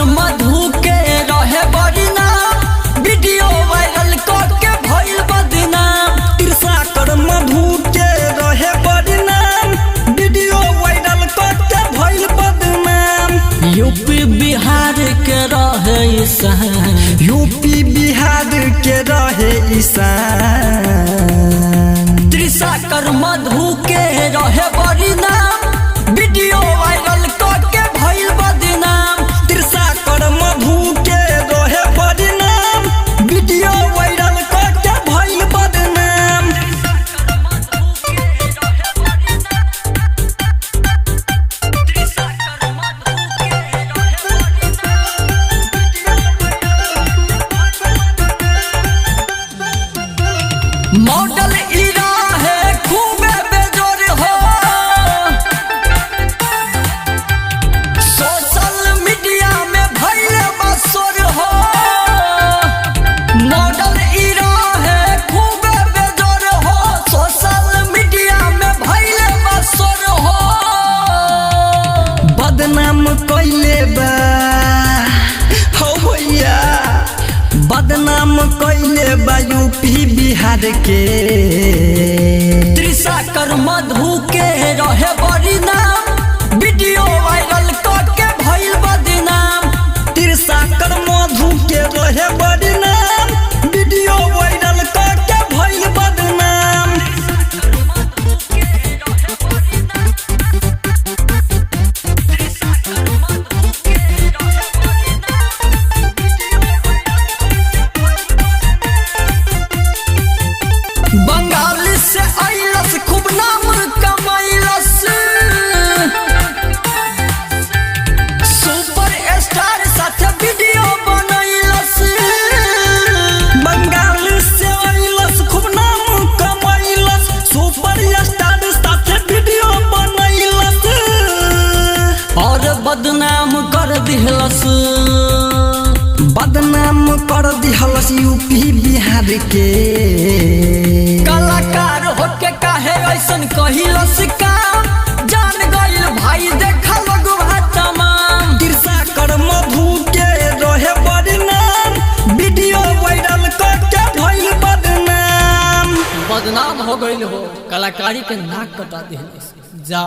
मधु के रहे बरना video viral करके भईल बदनाम। तिरसाकर मधु के रहे बरना वीडियो वायरल करके भईल बदनाम। यूपी बिहार के रहे ईसान, यूपी बिहार के रहे ईसान। तिरसाकर मधु के रहे बरना वीडियो वायरल करके भईल बदनाम। तिरसाकर मधु के रहे बदनाम वीडियो वायरल करके भईल बदनाम। मॉडल इरा है खूबे बेजोर हो, सोशल मीडिया में भईल बसोर हो। मॉडल इरा है खूबे बेजोर हो, सोशल मीडिया में भईल बसोर हो। बदनाम कइले बा हो भैया, बदनाम कइले बा यूपी बिहार के। तिरसाकर मधु के रहे बदनाम वीडियो वायरल करके भईल बदनाम। तिरसाकर मधु के रहे बदनाम वीडियो वायरल करके भईल बदनाम। बंगाल से आइलस खूब नाम कमाइलस, सुपर स्टार साथे वीडियो बनैलस। बंगाल से आइलस खूब नाम कमाइलस, सुपर स्टार साथे वीडियो बनैलस। और बदनाम कर दिहलस, बदनाम कर दिहलस यूपी बिहार के। कलाकार होके काहे ऐसन कहिलस काम, जान गइल भाई देखा लोग तमाम। तिरसाकर मधु के रहे बदनाम वीडियो वायरल करके भईल बदनाम। बदनाम हो गइल हो, कलाकारी के नाक कटा दिहलस। जा